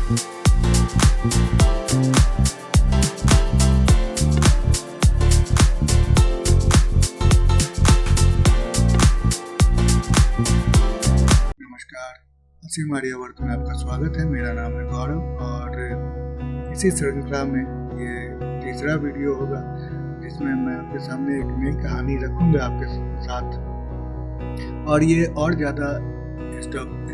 नमस्कार, असीम आर्यावर्त में आपका स्वागत है। मेरा नाम है गौरव और इसी श्रृंखला में ये तीसरा वीडियो होगा जिसमें मैं आपके सामने एक नई कहानी रखूंगा आपके साथ, और ये और ज़्यादा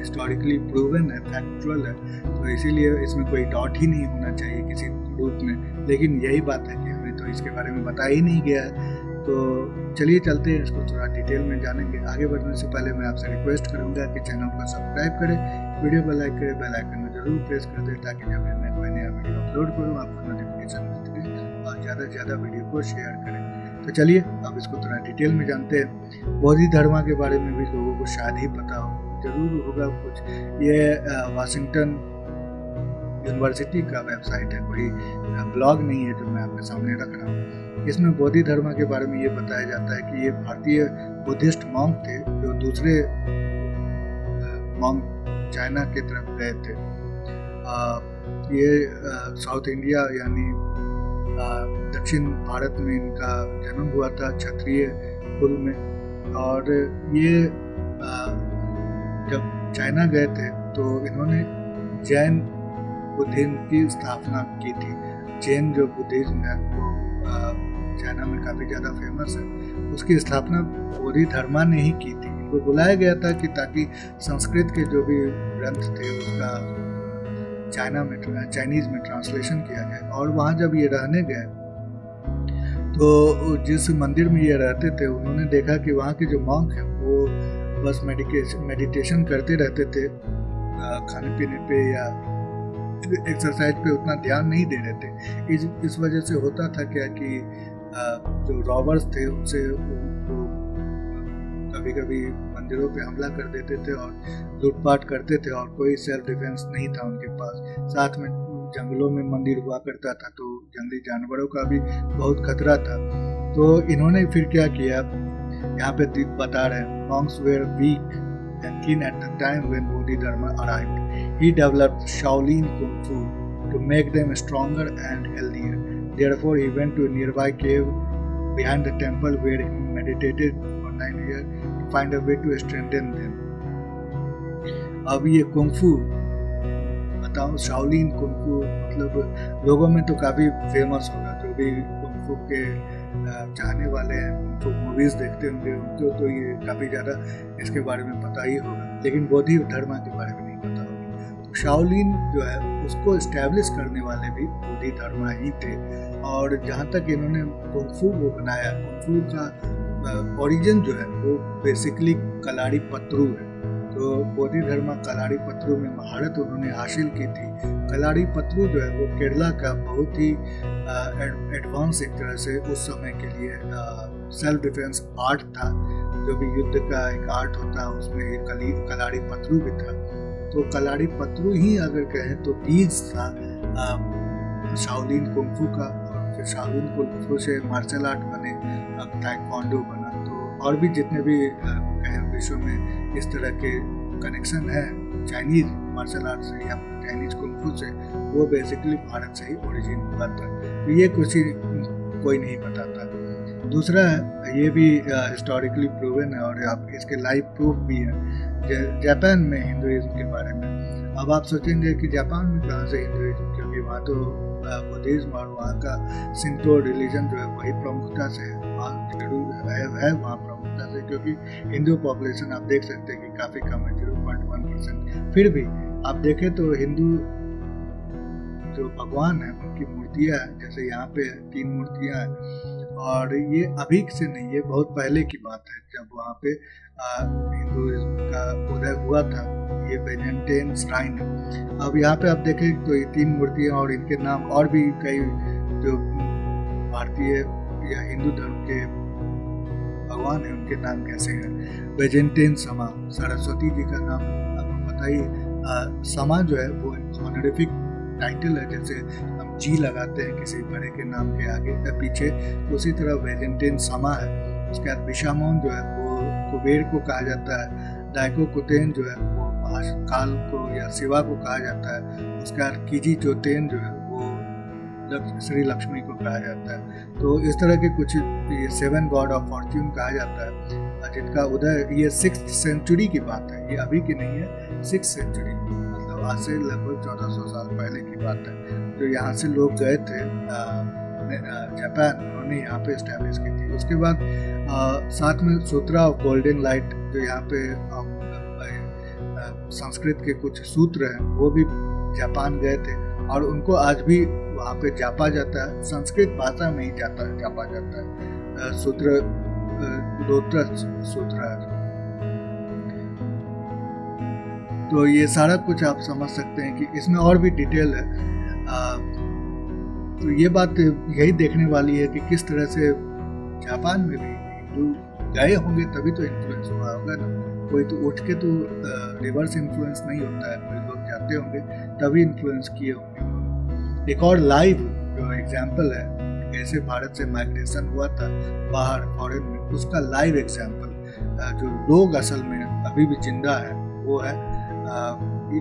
हिस्टोरिकली प्रूवन है, फैक्चुअल है, तो इसीलिए इसमें कोई डाउट ही नहीं होना चाहिए किसी रूप में। लेकिन यही बात है कि हमें तो इसके बारे में बताया ही नहीं गया है, तो चलिए चलते हैं, इसको थोड़ा डिटेल में जानेंगे। आगे बढ़ने से पहले मैं आपसे रिक्वेस्ट करूंगा कि चैनल को सब्सक्राइब करें, वीडियो को लाइक करें, बेल आइकन में जरूर प्रेस कर दें ताकि जब मैं कोई नया वीडियो अपलोड करूं आपको नोटिफिकेशन मिलती है, और ज़्यादा से ज़्यादा वीडियो को शेयर करें। तो चलिए अब इसको थोड़ा डिटेल में जानते हैं। बौद्ध धर्म के बारे में भी लोगों को शायद ही पता हो, जरूर होगा कुछ। ये वाशिंगटन यूनिवर्सिटी का वेबसाइट है, कोई ब्लॉग नहीं है जो मैं आपके सामने रख रहा हूँ। इसमें बौद्ध धर्म के बारे में ये बताया जाता है कि ये भारतीय बुद्धिस्ट मॉन्क थे जो दूसरे मॉन्क चाइना की तरफ गए थे। ये साउथ इंडिया यानी दक्षिण भारत में इनका जन्म हुआ था, क्षत्रिय कुल में। और ये जब चाइना गए थे तो इन्होंने जैन बुद्धिज्म की स्थापना की थी। जैन जो बुद्धिज्म है वो चाइना में काफ़ी ज़्यादा फेमस है, उसकी स्थापना बौद्ध धर्मा ने ही की थी। इनको बुलाया गया था कि ताकि संस्कृत के जो भी ग्रंथ थे उसका चाइनीज़ में ट्रांसलेशन किया जाए। और वहाँ जब ये रहने गए तो जिस मंदिर में ये रहते थे उन्होंने देखा कि वहाँ के जो मॉन्क हैं वो बस मेडिटेशन करते रहते थे, खाने पीने पे या एक्सरसाइज पे उतना ध्यान नहीं दे रहे थे। इस वजह से होता था क्या कि जो रॉबर्स थे उनसे वो कभी कभी मंदिरों पे हमला कर देते थे और लूटपाट करते थे, और कोई सेल्फ डिफेंस नहीं था उनके पास। साथ में जंगलों में मंदिर हुआ करता था तो जंगली जानवरों का भी बहुत खतरा था। तो इन्होंने फिर क्या किया, यहाँ पे बता रहे हैं, monks were weak and thin at the time when Bodhidharma arrived. He developed Shaolin Kung Fu to make them stronger and healthier. Therefore, he went to a nearby cave behind the temple where he meditated for 9 years to find a way to strengthen them. अब ये kung फू बताऊं, Shaolin kung फू मतलब लोगों में तो काफ़ी फेमस होगा, जो भी कुंग फू के चाहने वाले हैं, उनको मूवीज़ देखते होंगे, उनको तो ये काफ़ी ज़्यादा इसके बारे में पता ही होगा, लेकिन बौद्ध धर्म के बारे में नहीं पता होगा। तो शाओलिन जो है उसको इस्टेब्लिश करने वाले भी बौद्ध धर्म ही थे। और जहाँ तक इन्होंने कुंग फू वो बनाया, कुंग फू का ओरिजिन जो है वो बेसिकली कलाड़ी पत्रू है। तो बौद्ध धर्म कलाड़ी पत्रू में महारत उन्होंने हासिल की थी। कलाड़ी पत्रू जो है वो केरला का बहुत ही एडवांस एक तरह से उस समय के लिए सेल्फ डिफेंस आर्ट था। जो भी युद्ध का एक आर्ट होता है उसमें एक कलाड़ी पत्रू भी था। तो कलाड़ी पत्रू ही अगर कहें तो बीज था शाओलिन कुंग फू का, और फिर शाओलिन कुंग फू से मार्शल आर्ट बने, ताइक्वांडो बना। तो और भी जितने भी कहें विश्व में इस तरह के कनेक्शन है चाइनीज मार्शल आर्ट से या चाइनीज कुंग फू से, वो बेसिकली भारत से ही ओरिजिन हुआ था। तो ये कोई नहीं बताता। दूसरा ये भी हिस्टोरिकली प्रूवन है और आप इसके लाइव प्रूफ भी है जापान में हिंदुइज्म के बारे में। अब आप सोचेंगे कि जापान में कहाँ से हिंदुइज्म, क्योंकि वहाँ तो बुद्धिज्म और वहाँ का शिंतो रिलीजन जो है वही प्रमुखता से वहाँ जरूर है वहाँ प्रमुखता से, क्योंकि हिंदू पॉपुलेशन आप देख सकते हैं कि काफ़ी कम है, 0.1%। फिर भी आप देखें तो हिंदू जो भगवान है उनकी मूर्तियाँ हैं, जैसे यहाँ पे 3 मूर्तियाँ हैं। और ये अभी से नहीं, ये बहुत पहले की बात है जब वहाँ पे हिंदुइज्म का उदय हुआ था। ये बेजेंटेन श्राइन है। अब यहाँ पे आप देखें तो ये 3 मूर्तियाँ और इनके नाम और भी कई जो भारतीय या हिंदू धर्म के भगवान हैं उनके नाम कैसे हैं। बेजेंटेन समा, सरस्वती जी का नाम आपको पता ही। समा जो है वो ऑनरिफिक टाइटल है, जैसे हम जी लगाते हैं किसी बड़े के नाम के आगे या पीछे, उसी तरह वेलेंटाइन समा है। उसके बाद बिशामोन जो है वो कुबेर को कहा जाता है। दाइकोकुतेन जो है वो महाकाल को या शिवा को कहा जाता है। उसके बाद कीजी चोतेन जो है वो श्री लक्ष्मी को कहा जाता है। तो इस तरह के कुछ ये 7 गॉड ऑफ फॉर्च्यून कहा जाता है, जिनका उदय ये 6th सेंचुरी की बात है, ये अभी की नहीं है, 6th सेंचुरी, मतलब आज से लगभग 1400 साल पहले की बात है। जो यहाँ से लोग गए थे जापान, उन्होंने यहाँ पे इस्टेब्लिश की थी। उसके बाद साथ में सूत्रा ऑफ गोल्डन लाइट, जो यहाँ पे संस्कृत के कुछ सूत्र हैं, वो भी जापान गए थे और उनको आज भी वहाँ पे जापा जाता है, संस्कृत भाषा में ही जापा जाता है। सूत्र सूत्र है। तो ये सारा कुछ आप समझ सकते हैं कि इसमें और भी डिटेल है। तो ये बात यही देखने वाली है कि किस तरह से जापान में भी हिंदू गए होंगे तभी तो इन्फ्लुएंस हुआ होगा ना। कोई तो उठ के तो रिवर्स इन्फ्लुएंस नहीं होता है, कोई लोग जाते होंगे तभी इन्फ्लुएंस किए होंगे। एक और लाइव जो एग्जाम्पल है कैसे भारत से माइग्रेशन हुआ था बाहर फॉरेन में, उसका लाइव एग्जाम्पल जो लोग असल में अभी भी जिंदा है वो है,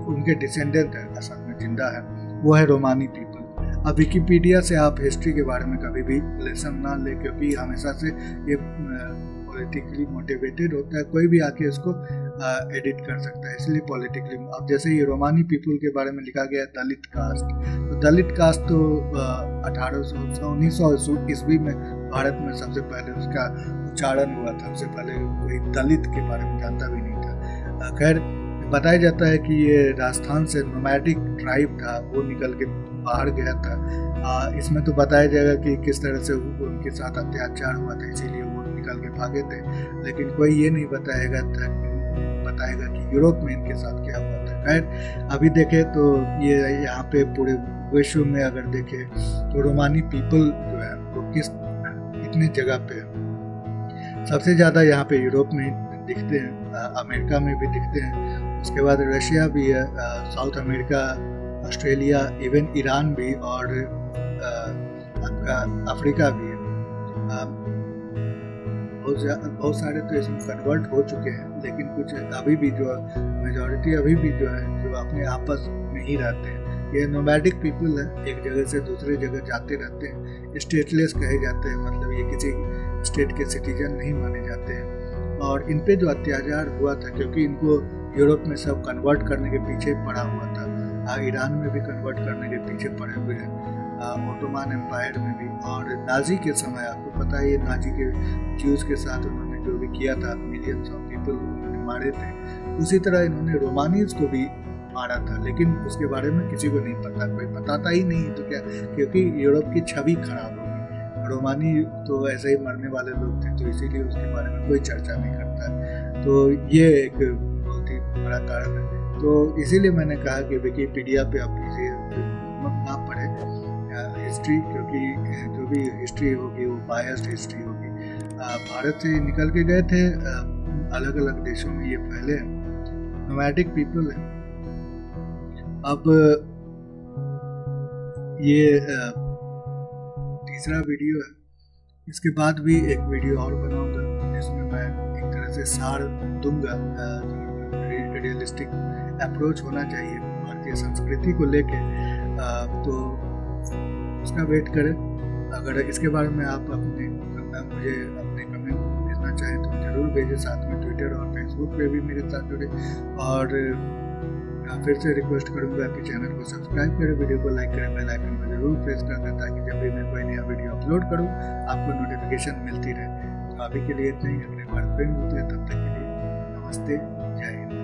उनके डिसेंडेंट है असल में जिंदा है, वो है रोमानी पीपल। अब विकिपीडिया से आप हिस्ट्री के बारे में कभी भी लेसन ना ले, क्योंकि हमेशा से ये पॉलिटिकली मोटिवेटेड होता है, कोई भी आके इसको एडिट कर सकता है, इसलिए पॉलिटिकली। अब जैसे ये रोमानी पीपल के बारे में लिखा गया है दलित कास्ट, तो दलित कास्ट तो 1900 ईस्वी में भारत में सबसे पहले उसका उच्चारण हुआ था। सबसे पहले कोई दलित के बारे में जानता भी नहीं था। खैर बताया जाता है कि ये राजस्थान से नोमैडिक ट्राइब था, वो निकल के बाहर गया था। इसमें तो बताया जाएगा कि किस तरह से उनके साथ अत्याचार हुआ था, इसीलिए वो निकल के भागे थे, लेकिन कोई ये नहीं बताएगा कि यूरोप में इनके साथ क्या हुआ था। खैर अभी देखें तो ये यहाँ पे पूरे विश्व में अगर देखें तो रोमानी पीपल जो है वो कितने जगह पे है। सबसे ज़्यादा यहाँ पे यूरोप में दिखते हैं, अमेरिका में भी दिखते हैं, उसके बाद रशिया भी है, south America, Australia, even Iran भी, और अफ्रीका भी है। बहुत सारे तो इसमें कन्वर्ट हो चुके हैं, लेकिन कुछ अभी भी जो मेजॉरिटी अभी भी जो है जो अपने आपस में ही रहते हैं। ये नोमैडिक पीपल है, एक जगह से दूसरे जगह जाते रहते हैं, स्टेटलेस कहे जाते हैं, मतलब ये किसी स्टेट के सिटीजन नहीं माने जाते हैं। और इन पे जो अत्याचार हुआ था, क्योंकि इनको यूरोप में सब कन्वर्ट करने के पीछे पड़ा हुआ था, ईरान में भी कन्वर्ट करने के पीछे पड़े हुए हैं, ओटोमान एम्पायर में भी, और नाजी के समय आपको पता है ये नाजी के ज्यूज के साथ उन्होंने जो भी किया था, मिलियंस ऑफ पीपल उन्होंने मारे थे, उसी तरह इन्होंने रोमानीज को भी मारा था, लेकिन उसके बारे में किसी को नहीं पता, कोई बताता ही नहीं। तो क्या, क्योंकि यूरोप की छवि खराब होगी, रोमानी तो ऐसे ही मरने वाले लोग थे, तो इसीलिए उसके बारे में कोई चर्चा नहीं करता। तो ये एक बहुत ही बड़ा कारण है। तो इसीलिए मैंने कहा कि विकिपीडिया पे आप इसे ना पढ़े हिस्ट्री, क्योंकि जो भी हिस्ट्री होगी वो बायस्ड हिस्ट्री होगी। भारत से निकल के गए थे, अलग अलग देशों में ये फैले, नोमैडिक पीपल है। अब ये तीसरा वीडियो है, इसके बाद भी एक वीडियो और बनाऊंगा जिसमें मैं एक तरह से सार दूंगा, रियलिस्टिक अप्रोच होना चाहिए भारतीय संस्कृति को लेके, तो उसका वेट करें। अगर इसके बारे में आप मुझे अपने कमेंट भेजना चाहें तो जरूर भेजें, साथ में ट्विटर और फेसबुक पे भी मेरे साथ जुड़े, और फिर से रिक्वेस्ट करूंगा कि चैनल को सब्सक्राइब करें, वीडियो को लाइक करें, बेल आइकन को जरूर प्रेस कर दें ताकि जब भी मैं कोई नया वीडियो अपलोड करूं आपको नोटिफिकेशन मिलती रहे। तो अभी के लिए इतना ही, अगले बार फिर मिलते हैं, तब तक के लिए नमस्ते, जय हिंद।